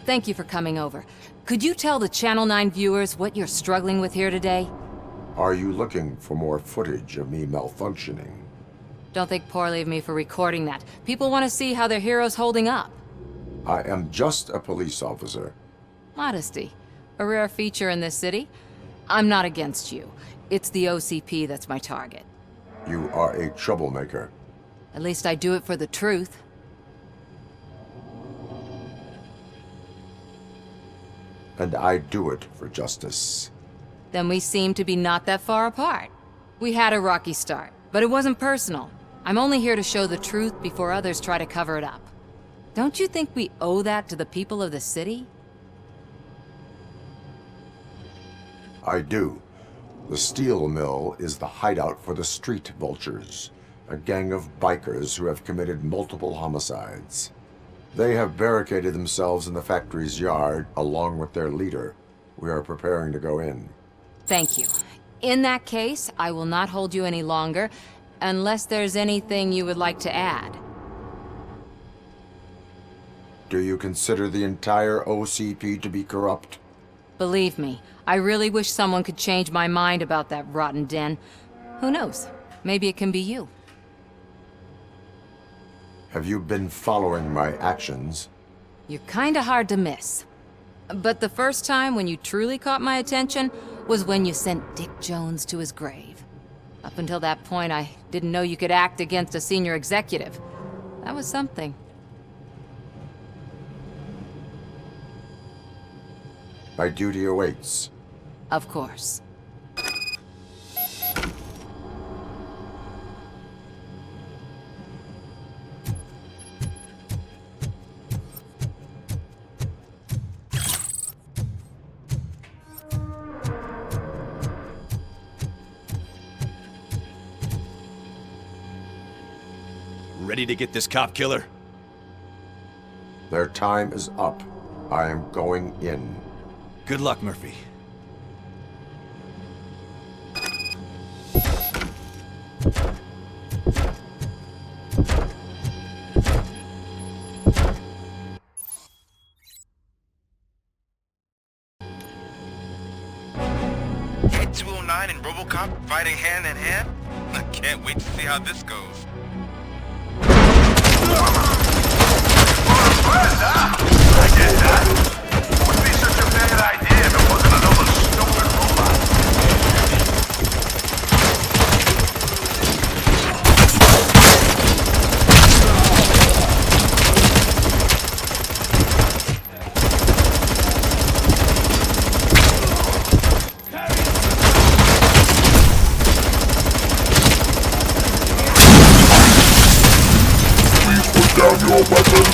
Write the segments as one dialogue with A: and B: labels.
A: Thank you for coming over. Could you tell the Channel 9 viewers what you're struggling with here today?
B: Are you looking for more footage of me malfunctioning?
A: Don't think poorly of me for recording that. People want to see how their hero's holding up.
B: I am just a police officer.
A: Modesty. A rare feature in this city. I'm not against you. It's the OCP that's my target.
B: You are a troublemaker.
A: At least I do it for the truth.
B: And I do it for justice.
A: Then we seem to be not that far apart. We had a rocky start, but it wasn't personal. I'm only here to show the truth before others try to cover it up. Don't you think we owe that to the people of the city?
B: I do. The steel mill is the hideout for the street vultures, a gang of bikers who have committed multiple homicides. They have barricaded themselves in the factory's yard, along with their leader. We are preparing to go in.
A: Thank you. In that case, I will not hold you any longer, unless there's anything you would like to add.
B: Do you consider the entire OCP to be corrupt?
A: Believe me, I really wish someone could change my mind about that rotten den. Who knows? Maybe it can be you.
B: Have you been following my actions?
A: You're kinda hard to miss. But the first time when you truly caught my attention was when you sent Dick Jones to his grave. Up until that point, I didn't know you could act against a senior executive. That was something.
B: My duty awaits.
A: Of course.
C: Ready to get this cop killer?
B: Their time is up. I am going in.
C: Good luck, Murphy.
D: Hit 209 and RoboCop fighting hand in hand? I can't wait to see how this goes. I get that. Would be such a bad idea if it wasn't another stupid robot.
B: Put down your weapon.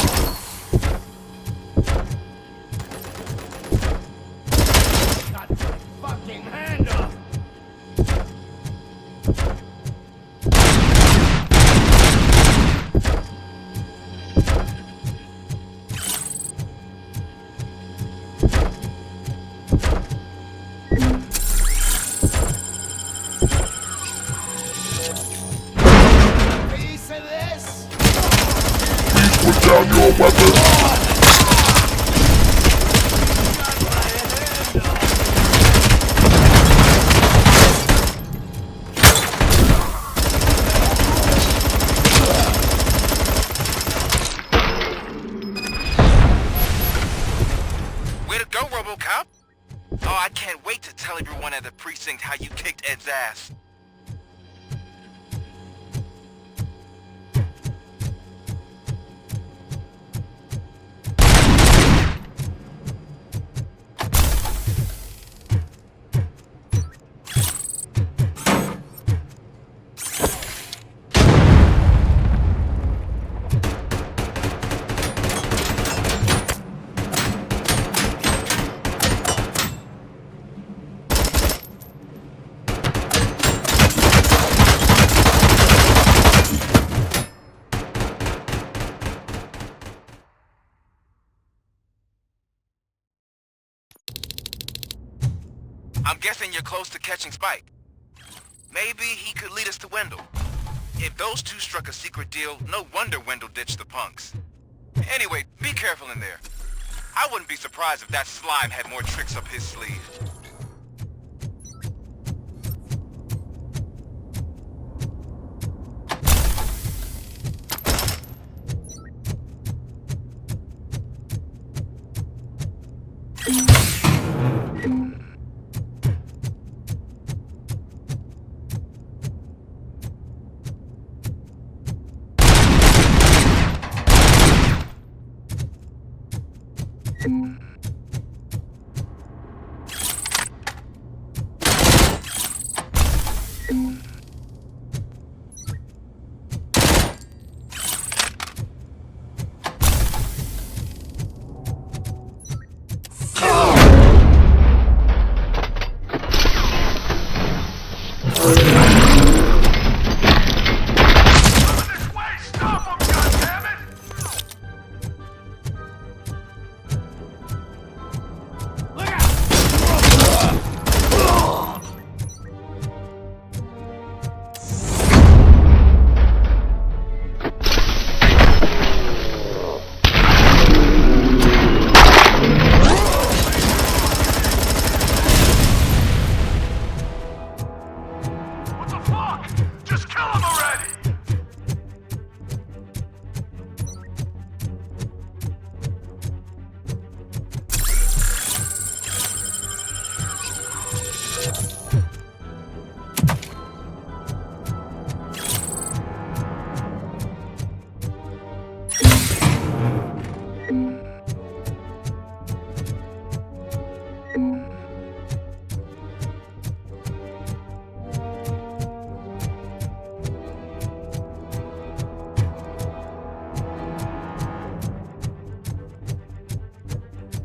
B: Put down your weapon.
D: Way to go, RoboCop! Oh, I can't wait to tell everyone at the precinct how you kicked Ed's ass. I'm guessing you're close to catching Spike. Maybe he could lead us to Wendell. If those two struck a secret deal, no wonder Wendell ditched the punks. Anyway, be careful in there. I wouldn't be surprised if that slime had more tricks up his sleeve.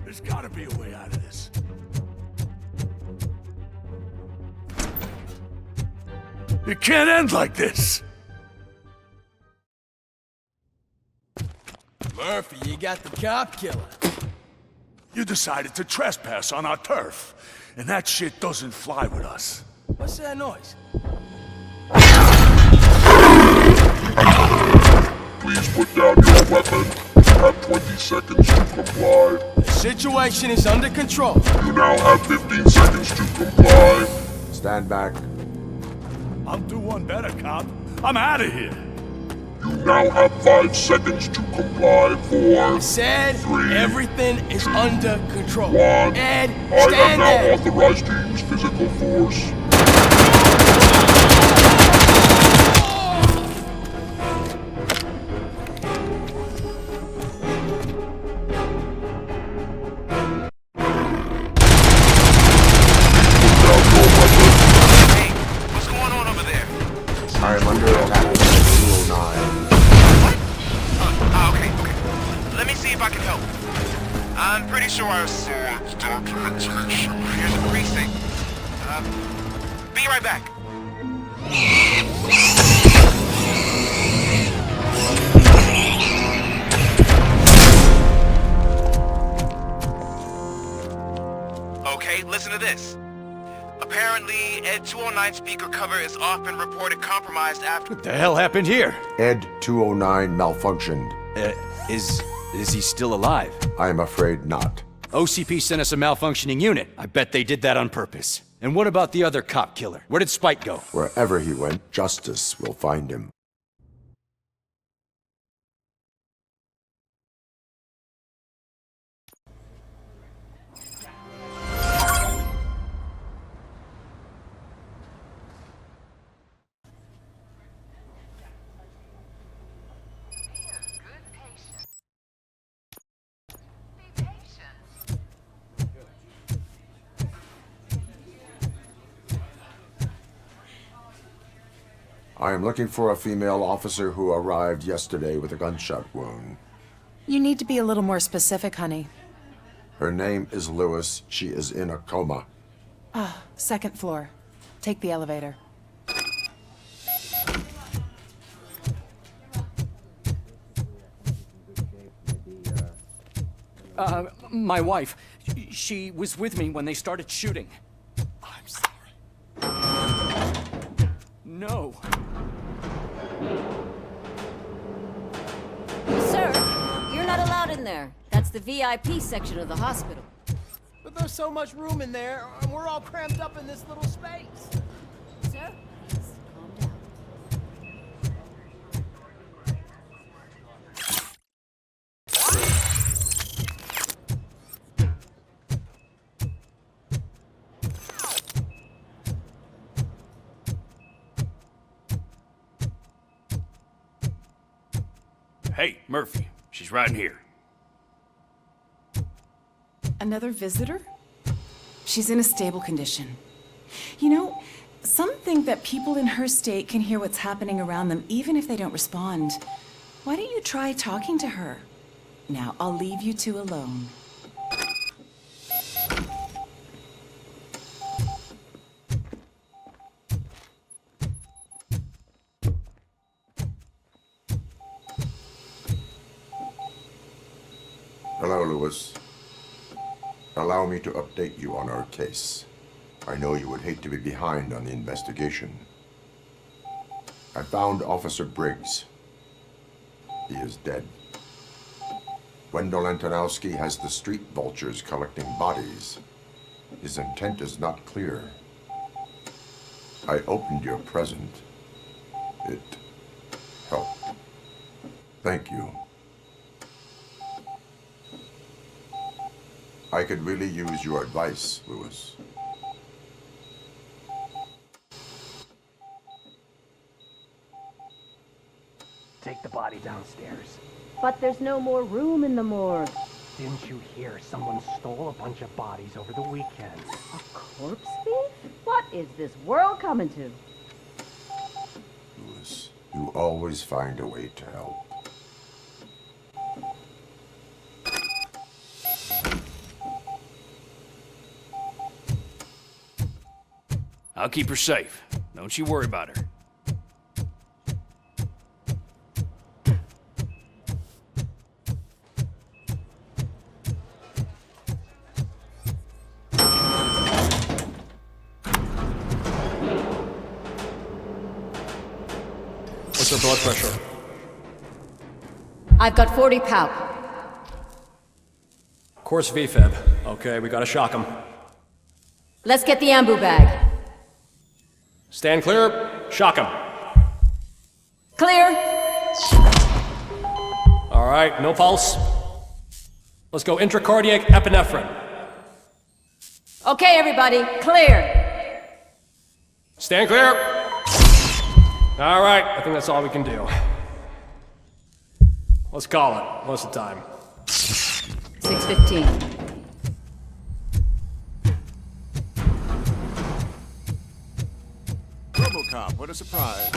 E: There's gotta be a way out of this. It can't end like this!
F: Murphy, you got the cop killer.
E: You decided to trespass on our turf, and that shit doesn't fly with us.
F: What's that noise?
G: Please put down your weapon. You have 20 seconds to comply.
F: The situation is under control.
G: You now have 15 seconds to comply.
B: Stand back.
E: I'll do one better, cop. I'm out of here.
G: You now have 5 seconds to comply. 4,
F: Said
G: 3,
F: everything is under control.
G: 1.
F: Ed,
G: I am
F: stand
G: now
F: there.
G: authorized to use physical force.
D: Hey, what's going on over there?
B: I am under attack. 209.
D: What? Okay. Let me see if I can help. I'm pretty sure I saw documentation. Here's the precinct. Be right back. Okay, listen to this. Apparently, Ed 209 speaker cover is off and reported compromised after...
C: What the hell happened here?
B: Ed 209 malfunctioned.
C: Is he still alive?
B: I am afraid not.
C: OCP sent us a malfunctioning unit. I bet they did that on purpose. And what about the other cop killer? Where did Spike go?
B: Wherever he went, justice will find him. I am looking for a female officer who arrived yesterday with a gunshot wound.
H: You need to be a little more specific, honey.
B: Her name is Lewis. She is in a coma.
H: Second floor. Take the elevator.
I: My wife. She was with me when they started shooting.
F: I'm sorry.
I: No.
J: Sir, you're not allowed in there. That's That's the VIP section of the hospital.
F: But there's so much room in there, and we're all cramped up in this little space.
J: Sir, please calm down.
C: Hey, Murphy. She's right in here.
H: Another visitor? She's in a stable condition. You know, some think that people in her state can hear what's happening around them even if they don't respond. Why don't you try talking to her? Now, I'll leave you two alone.
B: Hello, Lewis. Allow me to update you on our case. I know you would hate to be behind on the investigation. I found Officer Briggs. He is dead. Wendell Antonowski has the street vultures collecting bodies. His intent is not clear. I opened your present. It helped. Thank you. I could really use your advice, Lewis.
K: Take the body downstairs.
J: But there's no more room in the morgue.
K: Didn't you hear someone stole a bunch of bodies over the weekend?
J: A corpse thief? What is this world coming to?
B: Lewis, you always find a way to help.
C: I'll keep her safe. Don't you worry about her.
I: What's her blood pressure?
J: I've got 40 pow.
I: Course VFib. Okay, we gotta shock him.
J: Let's get the ambu bag.
I: Stand clear. Shock him.
J: Clear.
I: All right, no pulse. Let's go intracardiac epinephrine.
J: Okay, everybody, clear.
I: Stand clear. All right, I think that's all we can do. Let's call it. What's the time?
J: 6:15.
L: RoboCop, what a surprise.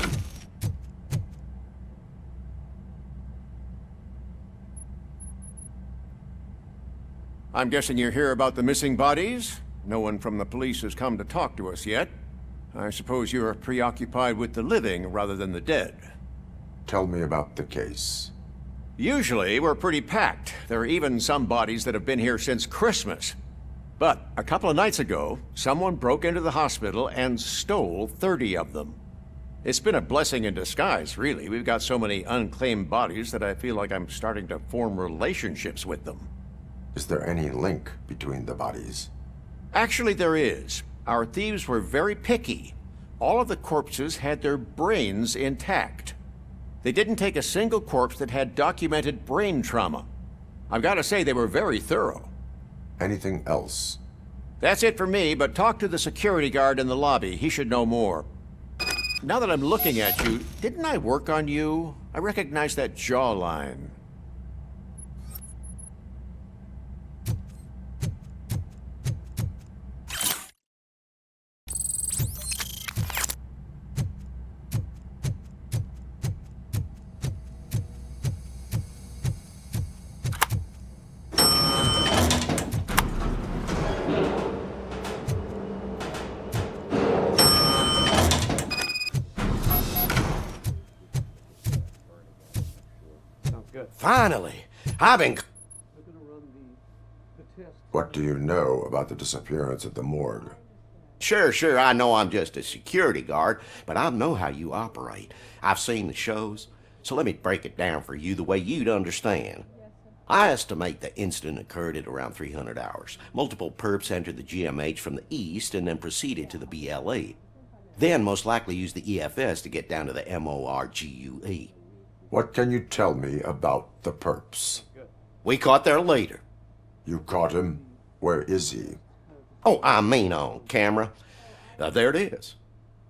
L: I'm guessing you're here about the missing bodies? No one from the police has come to talk to us yet. I suppose you're preoccupied with the living rather than the dead.
B: Tell me about the case.
L: Usually, we're pretty packed. There are even some bodies that have been here since Christmas. But a couple of nights ago, someone broke into the hospital and stole 30 of them. It's been a blessing in disguise, really. We've got so many unclaimed bodies that I feel like I'm starting to form relationships with them.
B: Is there any link between the bodies?
L: Actually, there is. Our thieves were very picky. All of the corpses had their brains intact. They didn't take a single corpse that had documented brain trauma. I've got to say, they were very thorough.
B: Anything else?
L: That's it for me, but talk to the security guard in the lobby. He should know more. Now that I'm looking at you, didn't I work on you? I recognize that jawline.
F: Finally, I've been...
B: What do you know about the disappearance at the morgue?
M: Sure, I know I'm just a security guard, but I know how you operate. I've seen the shows, so let me break it down for you the way you'd understand. I estimate the incident occurred at around 300 hours. Multiple perps entered the GMH from the east and then proceeded to the BLE. Then most likely used the EFS to get down to the MORGUE.
B: What can you tell me about the perps?
M: We caught their leader.
B: You caught him? Where is he?
M: Oh, I mean on camera. There it is.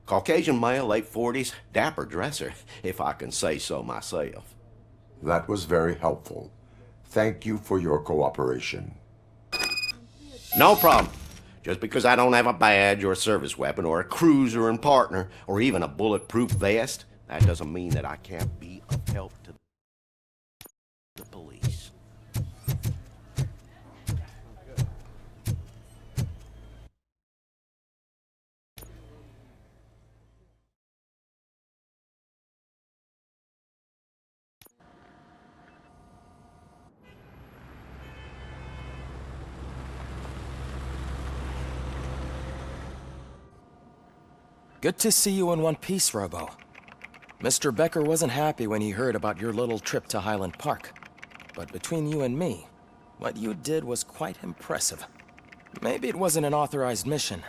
M: Caucasian male, late 40s, dapper dresser, if I can say so myself.
B: That was very helpful. Thank you for your cooperation.
M: No problem. Just because I don't have a badge or a service weapon or a cruiser and partner or even a bulletproof vest, that doesn't mean that I can't be of help to the police.
N: Good to see you in one piece, Robo. Mr. Becker wasn't happy when he heard about your little trip to Highland Park. But between you and me, what you did was quite impressive. Maybe it wasn't an authorized mission,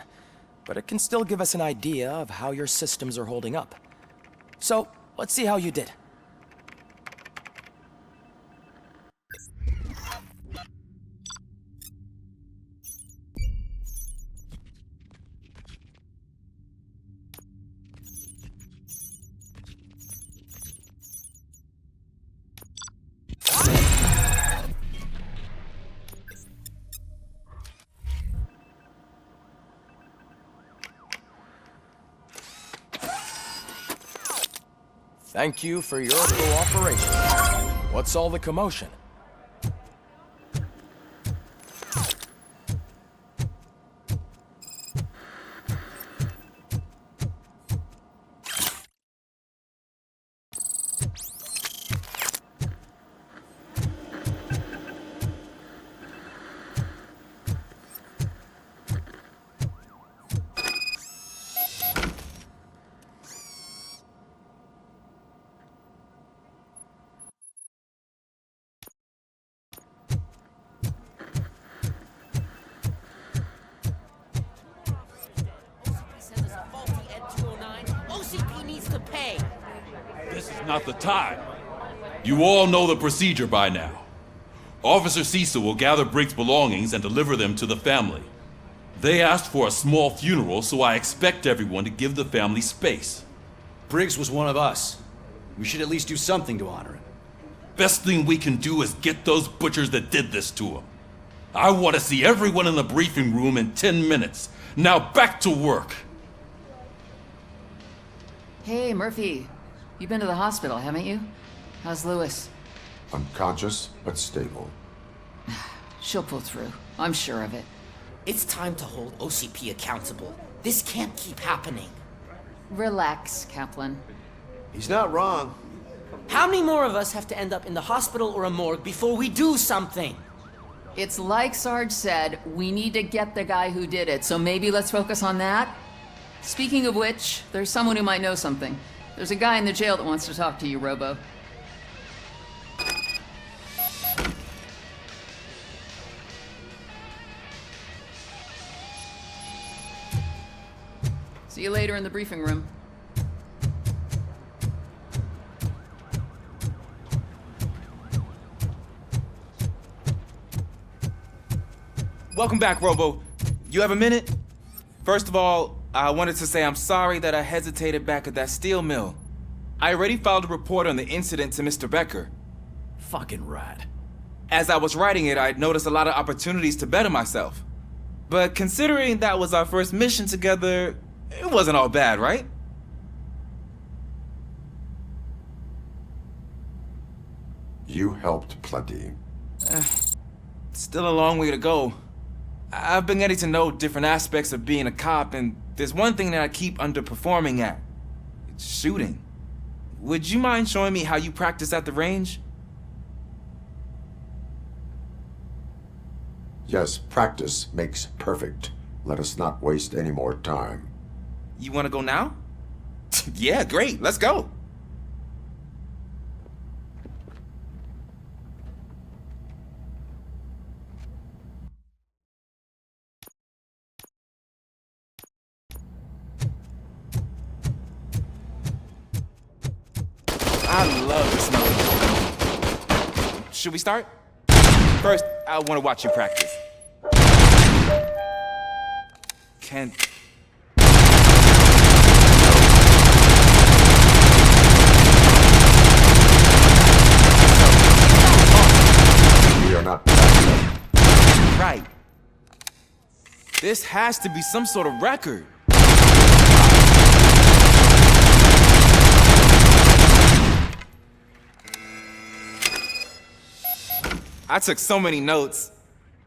N: but it can still give us an idea of how your systems are holding up. So, let's see how you did. Thank you for your cooperation. What's all the commotion?
O: Not the time. You all know the procedure by now. Officer Cecil will gather Briggs' belongings and deliver them to the family. They asked for a small funeral, so I expect everyone to give the family space.
C: Briggs was one of us. We should at least do something to honor him.
O: Best thing we can do is get those butchers that did this to him. I want to see everyone in the briefing room in 10 minutes. Now back to work.
A: Hey, Murphy. You've been to the hospital, haven't you? How's Lewis?
B: Unconscious, but stable.
A: She'll pull through. I'm sure of it.
F: It's time to hold OCP accountable. This can't keep happening.
A: Relax, Kaplan.
M: He's not wrong.
F: How many more of us have to end up in the hospital or a morgue before we do something?
A: It's like Sarge said, we need to get the guy who did it, so maybe let's focus on that? Speaking of which, there's someone who might know something. There's a guy in the jail that wants to talk to you, Robo. See you later in the briefing room.
P: Welcome back, Robo. You have a minute? First of all, I wanted to say I'm sorry that I hesitated back at that steel mill. I already filed a report on the incident to Mr. Becker.
I: Fucking rat.
P: As I was writing it, I'd noticed a lot of opportunities to better myself. But considering that was our first mission together, it wasn't all bad, right?
B: You helped plenty.
P: Still a long way to go. I've been getting to know different aspects of being a cop, and there's one thing that I keep underperforming at. It's shooting. Would you mind showing me how you practice at the range?
B: Yes, practice makes perfect. Let us not waste any more time.
P: You want to go now? Yeah, great. Let's go. I love the smell of cologne. Should we start? First, I want to watch you practice. Can...
B: We are not...
P: Right. This has to be some sort of record. I took so many notes.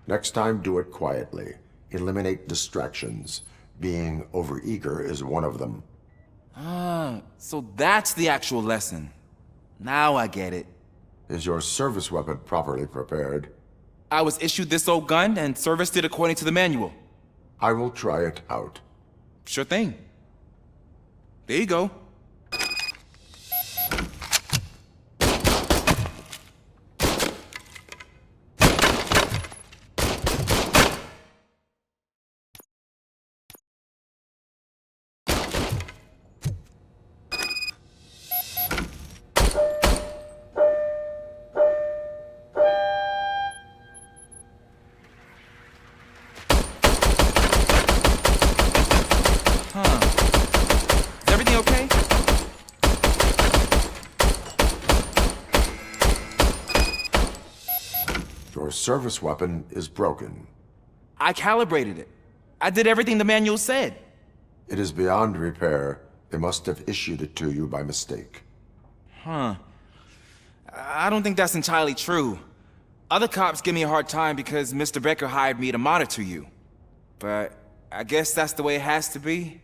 B: Next time, do it quietly. Eliminate distractions. Being overeager is one of them.
P: Ah, so that's the actual lesson. Now I get it.
B: Is your service weapon properly prepared?
P: I was issued this old gun and serviced it according to the manual.
B: I will try it out.
P: Sure thing. There you go.
B: Your service weapon is broken.
P: I calibrated it. I did everything the manual said.
B: It is beyond repair. They must have issued it to you by mistake.
P: Huh. I don't think that's entirely true. Other cops give me a hard time because Mr. Becker hired me to monitor you. But I guess that's the way it has to be.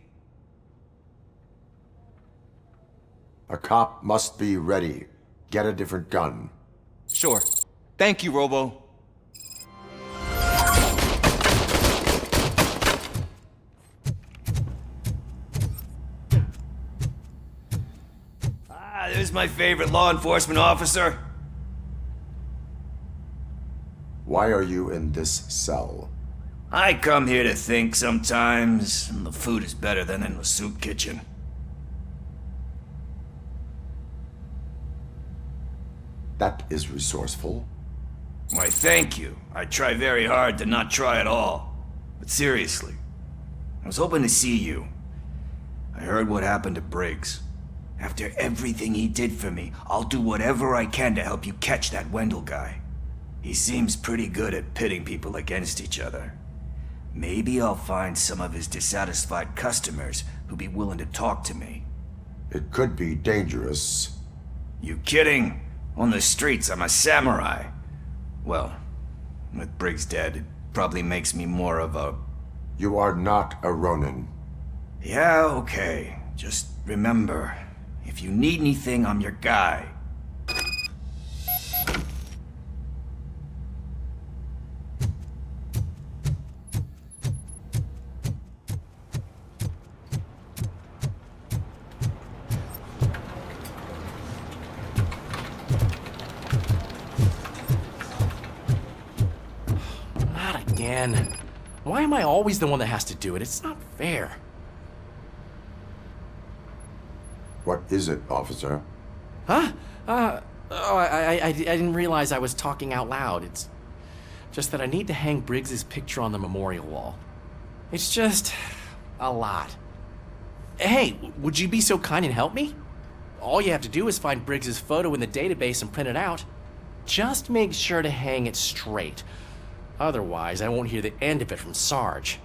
B: A cop must be ready. Get a different gun.
P: Sure. Thank you, Robo.
Q: There's my favorite law enforcement officer.
B: Why are you in this cell?
Q: I come here to think sometimes, and the food is better than in the soup kitchen.
B: That is resourceful.
Q: Why, thank you. I try very hard to not try at all. But seriously, I was hoping to see you. I heard what happened to Briggs. After everything he did for me, I'll do whatever I can to help you catch that Wendell guy. He seems pretty good at pitting people against each other. Maybe I'll find some of his dissatisfied customers who'd be willing to talk to me.
B: It could be dangerous.
Q: You kidding? On the streets, I'm a samurai. Well, with Briggs dead, it probably makes me more of a...
B: You are not a Ronin.
Q: Yeah, okay. Just remember, if you need anything, I'm your guy.
K: Not again. Why am I always the one that has to do it? It's not fair.
B: What is it, officer?
K: Huh? I didn't realize I was talking out loud. It's just that I need to hang Briggs's picture on the memorial wall. It's just a lot. Hey, would you be so kind and help me? All you have to do is find Briggs's photo in the database and print it out. Just make sure to hang it straight. Otherwise, I won't hear the end of it from Sarge.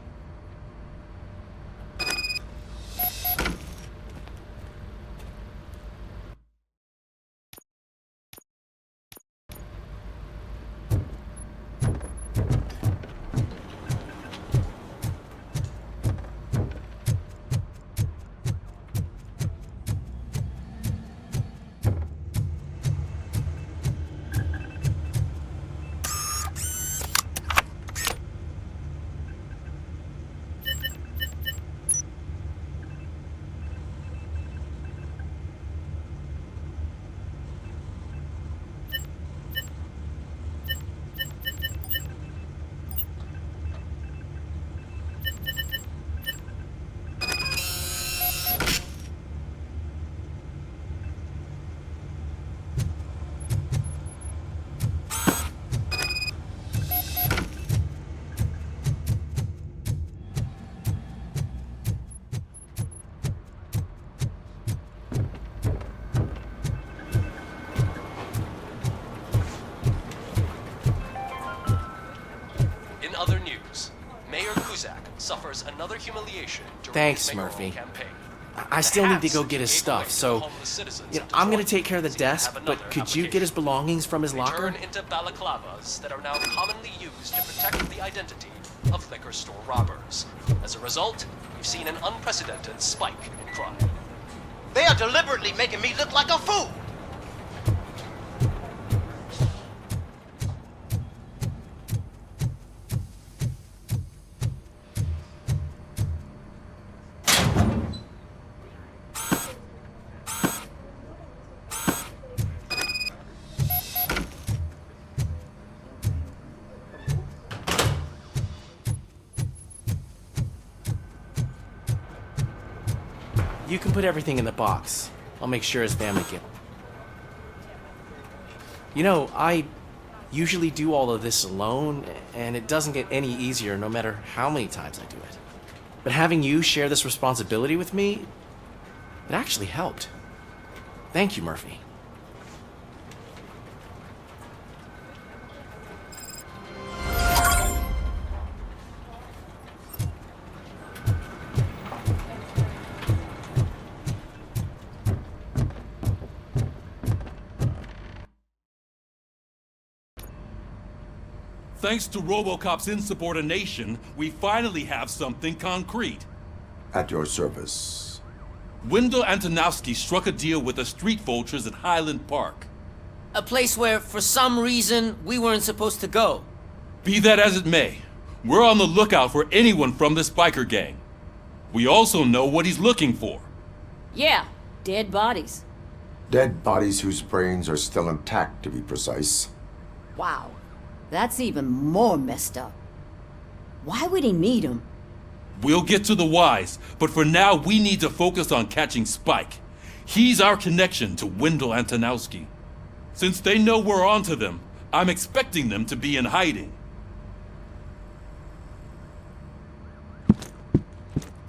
K: further humiliation. Thanks, Murphy. I still need to go get his stuff, so I'm gonna take care of the desk, but could you get his belongings from his locker? Turn into balaclavas that are now commonly used to protect the identity of liquor store robbers. As a result, we've seen an unprecedented spike in crime.
F: They are deliberately making me look like a fool.
K: You can put everything in the box. I'll make sure his family get. You know, I usually do all of this alone, and it doesn't get any easier no matter how many times I do it. But having you share this responsibility with me, it actually helped. Thank you, Murphy.
O: Thanks to RoboCop's insubordination, we finally have something concrete.
B: At your service.
O: Wendell Antonowski struck a deal with the street vultures at Highland Park.
F: A place where, for some reason, we weren't supposed to go.
O: Be that as it may, we're on the lookout for anyone from this biker gang. We also know what he's looking for.
J: Yeah, dead bodies.
B: Dead bodies whose brains are still intact, to be precise.
J: Wow, that's even more messed up. Why would he need them?
O: We'll get to the whys, but for now we need to focus on catching Spike. He's our connection to Wendell Antonowski. Since they know we're onto them, I'm expecting them to be in hiding.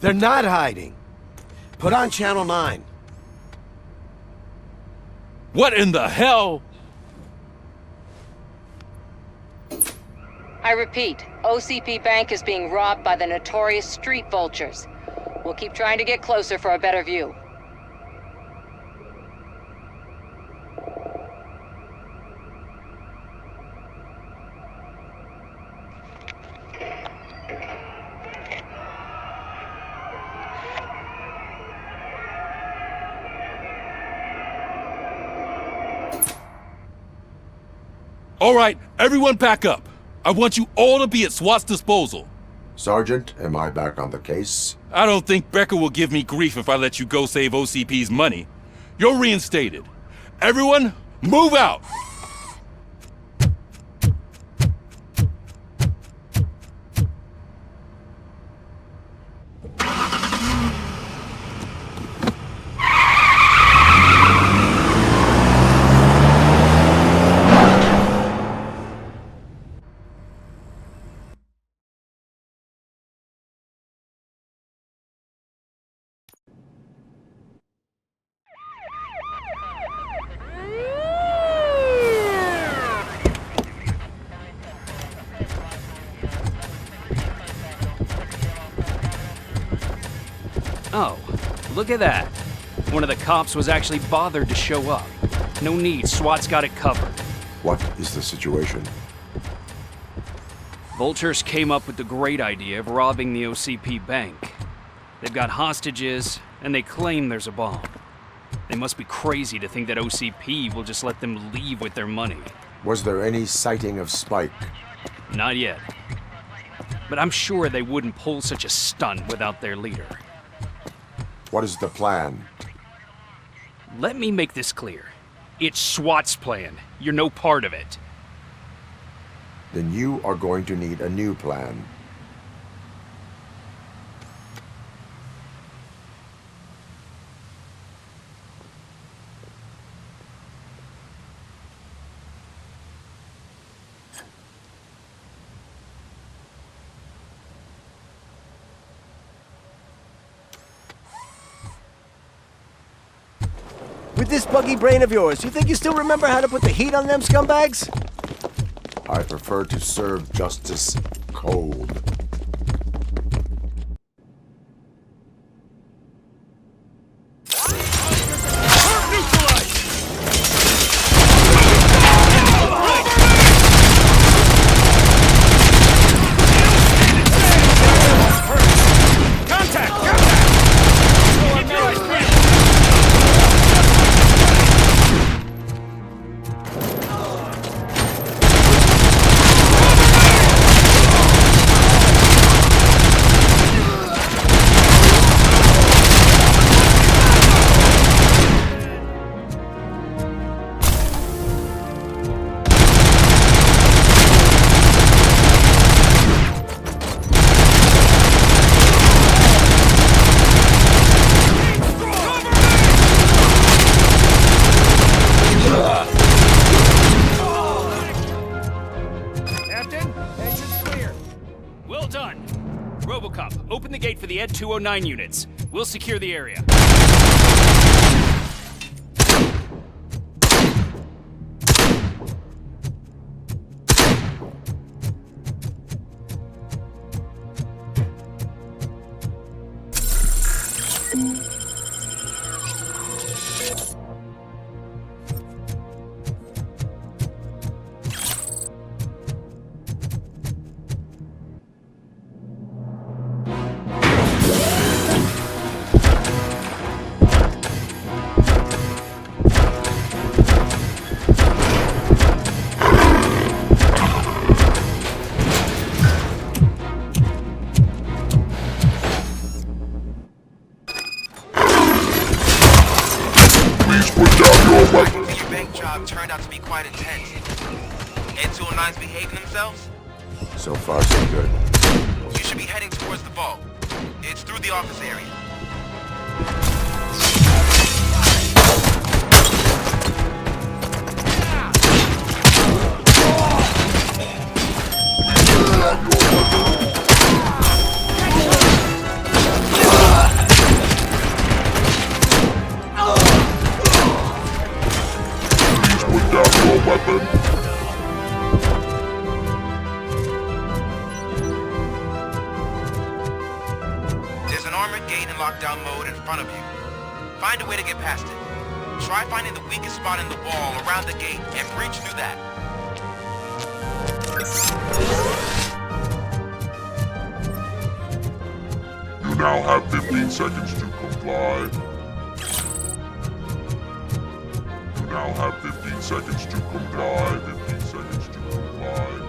M: They're not hiding. Put on Channel 9.
O: What in the hell?
A: I repeat, OCP Bank is being robbed by the notorious street vultures. We'll keep trying to get closer for a better view.
O: All right, everyone back up. I want you all to be at SWAT's disposal.
B: Sergeant, am I back on the case?
O: I don't think Becker will give me grief if I let you go save OCP's money. You're reinstated. Everyone, move out!
I: Oh, look at that. One of the cops was actually bothered to show up. No need, SWAT's got it covered.
B: What is the situation?
I: Vultures came up with the great idea of robbing the OCP bank. They've got hostages, and they claim there's a bomb. They must be crazy to think that OCP will just let them leave with their money.
B: Was there any sighting of Spike?
I: Not yet. But I'm sure they wouldn't pull such a stunt without their leader.
B: What is the plan?
I: Let me make this clear. It's SWAT's plan. You're no part of it.
B: Then you are going to need a new plan.
F: With this buggy brain of yours, you think you still remember how to put the heat on them scumbags?
B: I prefer to serve justice cold.
I: gate for the Ed 209 units. We'll secure the area.
D: Your bank job turned out to be quite intense. Ed 209's behaving themselves?
B: So far, so good.
D: You should be heading towards the vault. It's through the office area. There's an armored gate in lockdown mode in front of you. Find a way to get past it. Try finding the weakest spot in the wall around the gate and breach through that.
G: You now have 15 seconds to comply. You now have 15 seconds to comply. 15 seconds to comply.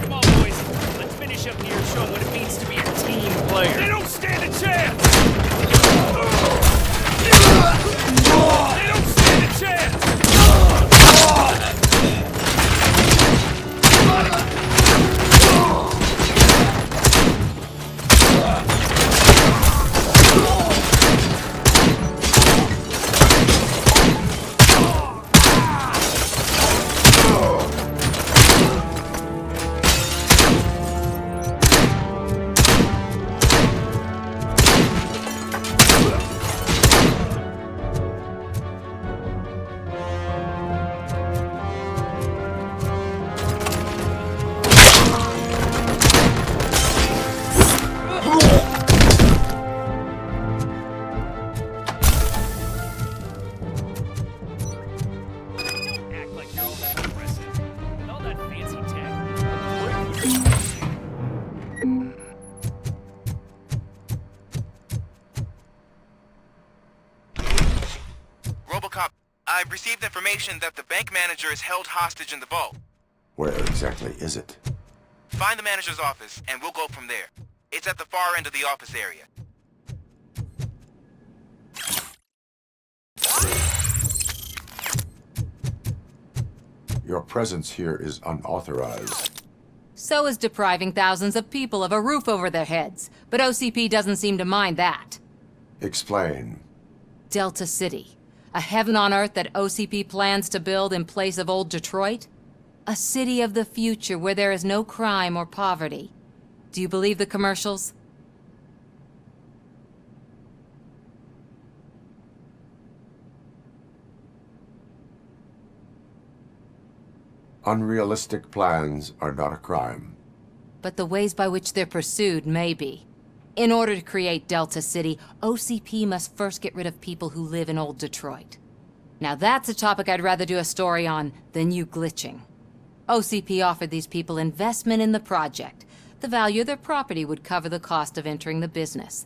I: Come on, boys. Let's finish up here and show them what it means to be a team player. They don't stand a chance! They don't stand a chance!
D: RoboCop, I've received information that the bank manager is held hostage in the vault.
B: Where exactly is it?
D: Find the manager's office, and we'll go from there. It's at the far end of the office area.
B: Your presence here is unauthorized.
A: So is depriving thousands of people of a roof over their heads. But OCP doesn't seem to mind that.
B: Explain.
A: Delta City. A heaven on earth that OCP plans to build in place of old Detroit? A city of the future where there is no crime or poverty. Do you believe the commercials?
B: Unrealistic plans are not a crime.
A: But the ways by which they're pursued may be. In order to create Delta City, OCP must first get rid of people who live in old Detroit. Now that's a topic I'd rather do a story on than you glitching. OCP offered these people investment in the project. The value of their property would cover the cost of entering the business.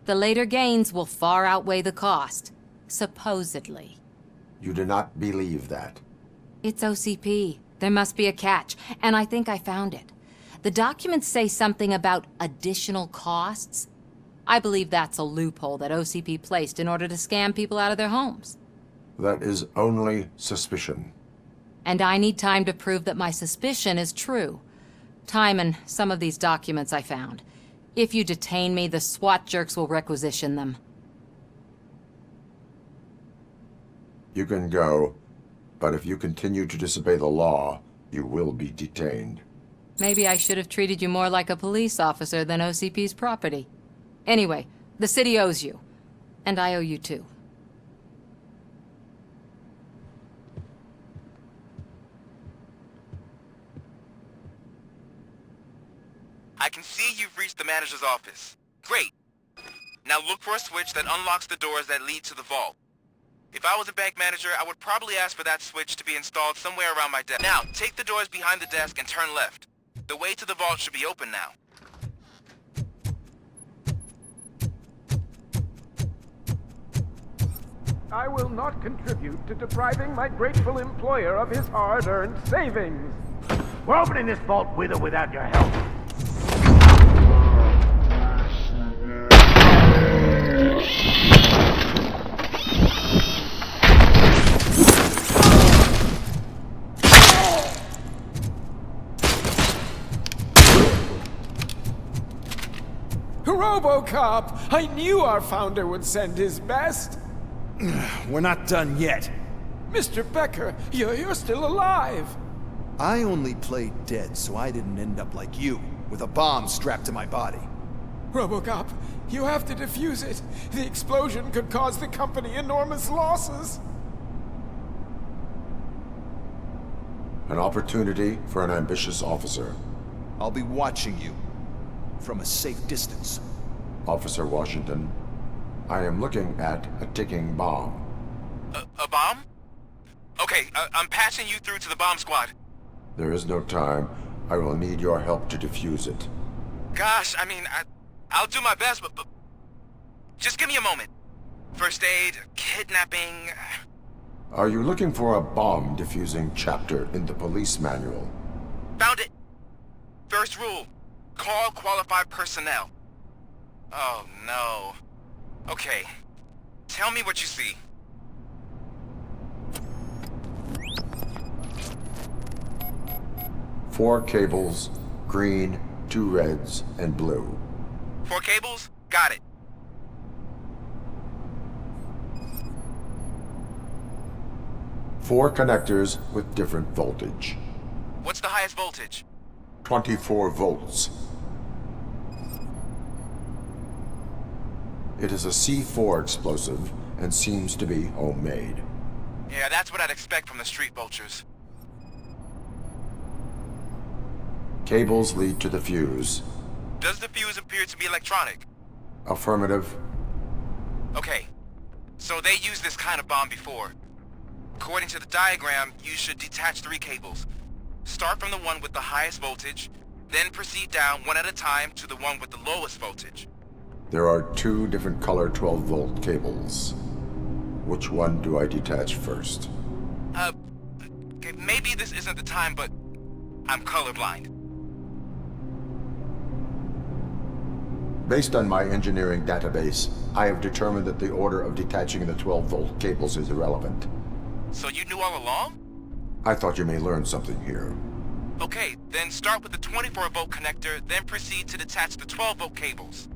A: The later gains will far outweigh the cost, supposedly.
B: You do not believe that.
A: It's OCP. There must be a catch, and I think I found it. The documents say something about additional costs. I believe that's a loophole that OCP placed in order to scam people out of their homes.
B: That is only suspicion.
A: And I need time to prove that my suspicion is true. Time and some of these documents I found. If you detain me, the SWAT jerks will requisition them.
B: You can go, but if you continue to disobey the law, you will be detained.
A: Maybe I should have treated you more like a police officer than OCP's property. Anyway, the city owes you. And I owe you too.
D: I can see you've reached the manager's office. Great. Now look for a switch that unlocks the doors that lead to the vault. If I was a bank manager, I would probably ask for that switch to be installed somewhere around my desk. Now, take the doors behind the desk and turn left. The way to the vault should be open now.
F: I will not contribute to depriving my grateful employer of his hard-earned savings.
R: We're opening this vault with or without your help.
F: RoboCop! I knew our founder would send his best.
S: We're not done yet.
F: Mr. Becker, you're still alive.
S: I only played dead so I didn't end up like you, with a bomb strapped to my body.
F: RoboCop, you have to defuse it. The explosion could cause the company enormous losses.
B: An opportunity for an ambitious officer.
S: I'll be watching you from a safe distance.
B: Officer Washington, I am looking at a ticking bomb.
D: A bomb? Okay, I'm passing you through to the bomb squad.
B: There is no time. I will need your help to defuse it.
D: Gosh, I mean, I'll do my best, but just give me a moment. First aid, kidnapping...
B: Are you looking for a bomb defusing chapter in the police manual?
D: Found it! First rule, call qualified personnel. Oh no. Okay, tell me what you see.
B: Four cables, green, 2 reds, and blue.
D: 4 cables? Got it.
B: Four connectors with different voltage.
D: What's the highest voltage?
B: 24 volts. It is a C4 explosive and seems to be homemade.
D: Yeah, that's what I'd expect from the street vultures.
B: Cables lead to the fuse.
D: Does the fuse appear to be electronic?
B: Affirmative.
D: Okay, so they used this kind of bomb before. According to the diagram, you should detach 3 cables. Start from the one with the highest voltage, then proceed down one at a time to the one with the lowest voltage.
B: There are 2 different color 12-volt cables. Which one do I detach first?
D: Okay, maybe this isn't the time, but I'm colorblind.
B: Based on my engineering database, I have determined that the order of detaching the 12-volt cables is irrelevant.
D: So you knew all along?
B: I thought you may learn something here.
D: Okay, then start with the 24-volt connector, then proceed to detach the 12-volt cables.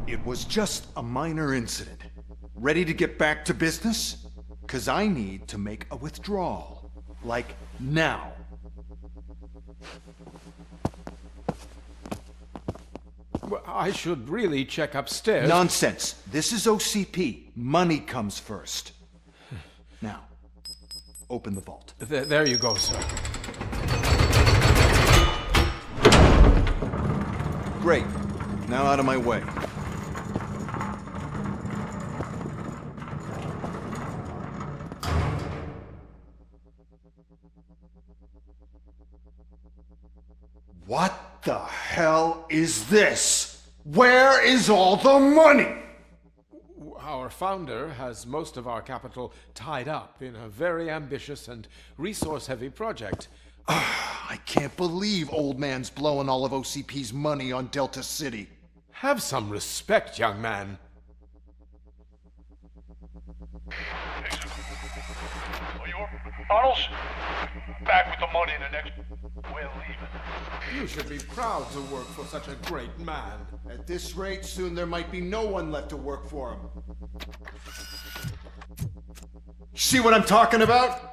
T: It was just a minor incident. Ready to get back to business? 'Cause I need to make a withdrawal. Like, now.
F: Well, I should really check upstairs.
T: Nonsense. This is OCP. Money comes first. Now, open the vault.
F: There you go, sir.
T: Great. Now out of my way. What the hell is this? Where is all the money?
F: Our founder has most of our capital tied up in a very ambitious and resource-heavy project.
T: I can't believe old man's blowing all of OCP's money on Delta City.
F: Have some respect, young man.
E: Arnold's back with the money in the next... We're leaving.
F: You should be proud to work for such a great man.
T: At this rate, soon there might be no one left to work for him. See what I'm talking about?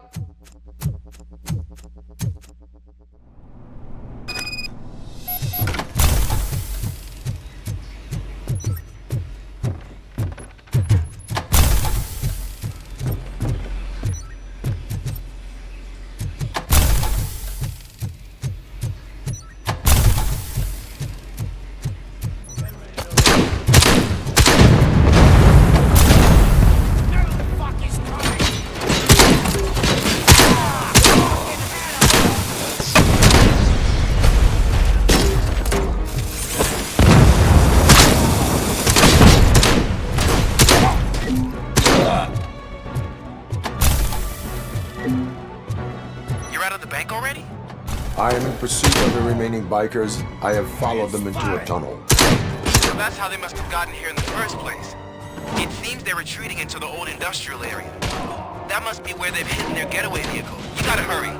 B: I am in pursuit of the remaining bikers. I have followed them into a tunnel.
D: So that's how they must have gotten here in the first place. It seems they're retreating into the old industrial area. That must be where they've hidden their getaway vehicle. You gotta hurry.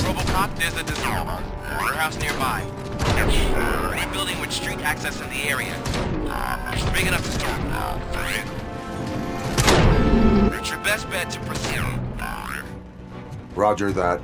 D: RoboCop, there's a warehouse nearby. A building with street access in the area. Big enough to store a vehicle. It's your best bet to proceed.
B: Roger that.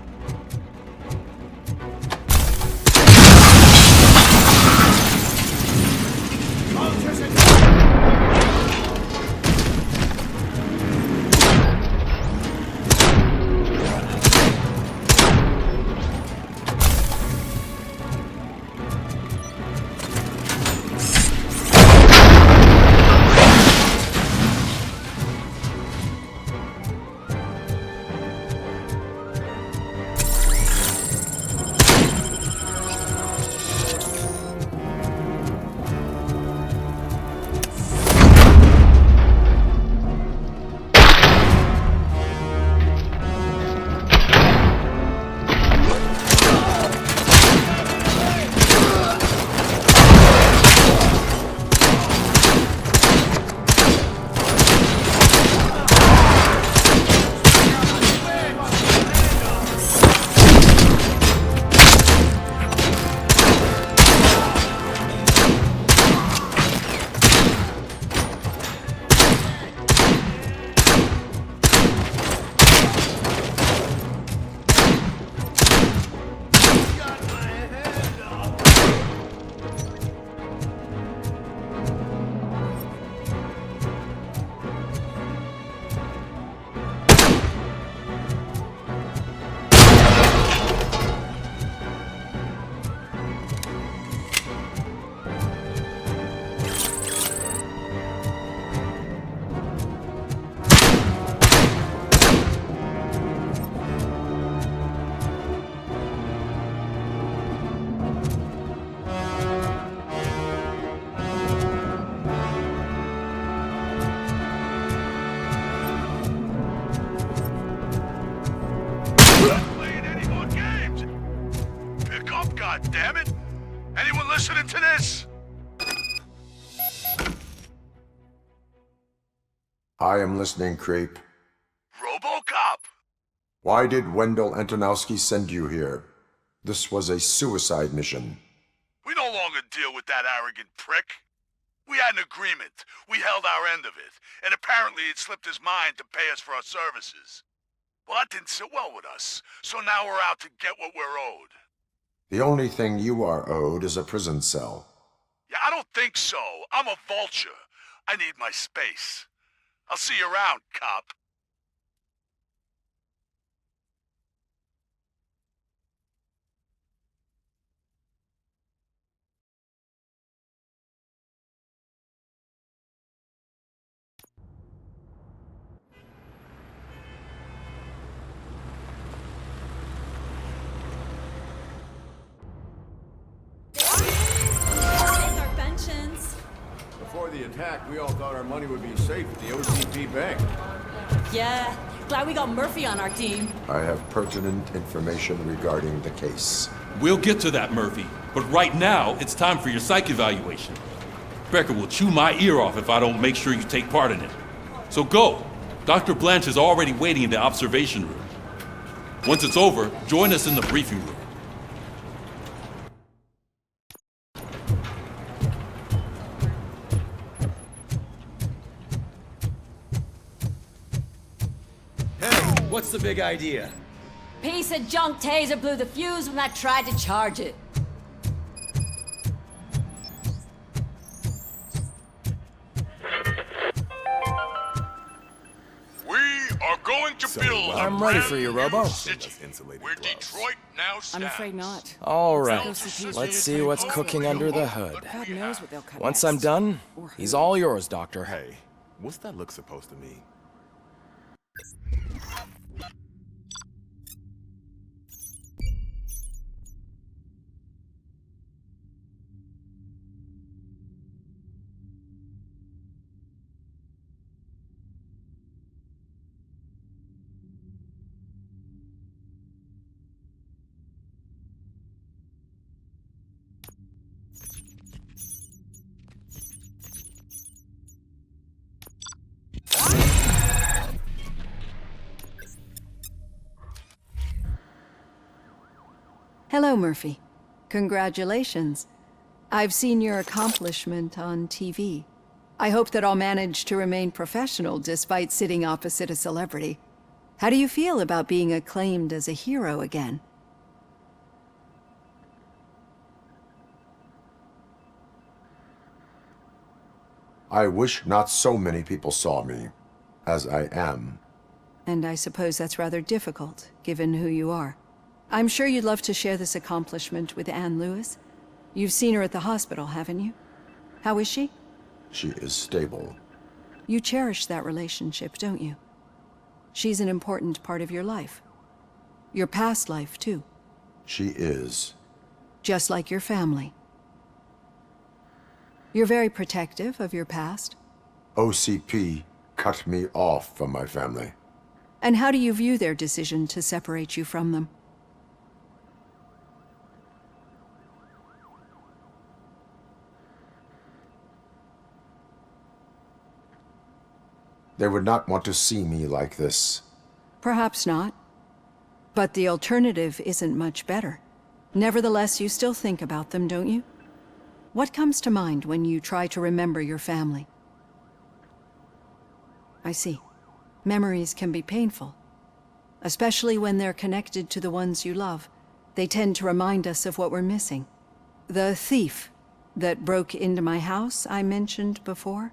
E: God damn it! Anyone listening to this?
B: I am listening, creep.
E: RoboCop!
B: Why did Wendell Antonowski send you here? This was a suicide mission.
E: We no longer deal with that arrogant prick. We had an agreement. We held our end of it. And apparently it slipped his mind to pay us for our services. Well, that didn't sit well with us. So now we're out to get what we're owed.
B: The only thing you are owed is a prison cell.
E: Yeah, I don't think so. I'm a vulture. I need my space. I'll see you around, cop.
L: Before the attack, we all thought our money would be safe at the OCP bank.
J: Yeah, glad we got Murphy on our team.
B: I have pertinent information regarding the case.
O: We'll get to that, Murphy. But right now, it's time for your psych evaluation. Becker will chew my ear off if I don't make sure you take part in it. So go. Dr. Blanche is already waiting in the observation room. Once it's over, join us in the briefing room.
C: What's the big idea?
J: Piece of junk taser blew the fuse when I tried to charge it.
E: We are going to build.
N: I'm ready for you, Robo.
E: Where Detroit now stands.
H: I'm afraid not.
N: All right, let's see what's cooking under the hood.
H: God knows what they'll cut
N: Once
H: next.
N: I'm done, he's all yours, Doctor.
U: Hey, what's that look supposed to mean?
V: Hello, Murphy. Congratulations. I've seen your accomplishment on TV. I hope that I'll manage to remain professional despite sitting opposite a celebrity. How do you feel about being acclaimed as a hero again?
B: I wish not so many people saw me as I am.
V: And I suppose that's rather difficult, given who you are. I'm sure you'd love to share this accomplishment with Anne Lewis. You've seen her at the hospital, haven't you? How is she?
B: She is stable.
V: You cherish that relationship, don't you? She's an important part of your life. Your past life, too.
B: She is.
V: Just like your family. You're very protective of your past.
B: OCP cut me off from my family.
V: And how do you view their decision to separate you from them?
B: They would not want to see me like this.
V: Perhaps not. But the alternative isn't much better. Nevertheless, you still think about them, don't you? What comes to mind when you try to remember your family? I see. Memories can be painful. Especially when they're connected to the ones you love. They tend to remind us of what we're missing. The thief that broke into my house I mentioned before?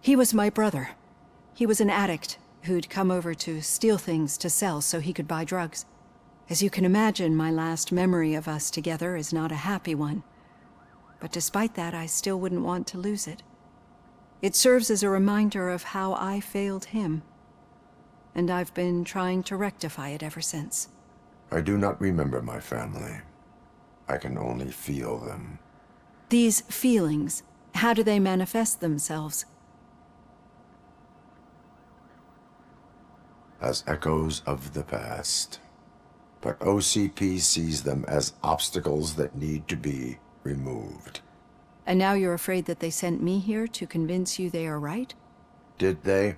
V: He was my brother. He was an addict who'd come over to steal things to sell so he could buy drugs. As you can imagine, my last memory of us together is not a happy one. But despite that, I still wouldn't want to lose it. It serves as a reminder of how I failed him. And I've been trying to rectify it ever since.
B: I do not remember my family. I can only feel them.
V: These feelings, how do they manifest themselves?
B: As echoes of the past. But OCP sees them as obstacles that need to be removed.
V: And now you're afraid that they sent me here to convince you they are right?
B: Did they?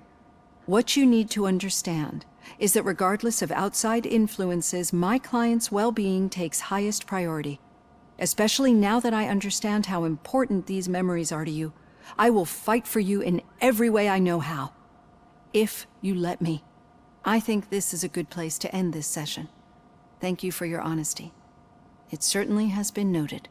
V: What you need to understand is that regardless of outside influences, my client's well-being takes highest priority. Especially now that I understand how important these memories are to you. I will fight for you in every way I know how. If you let me. I think this is a good place to end this session. Thank you for your honesty. It certainly has been noted.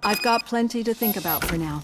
V: I've got plenty to think about for now.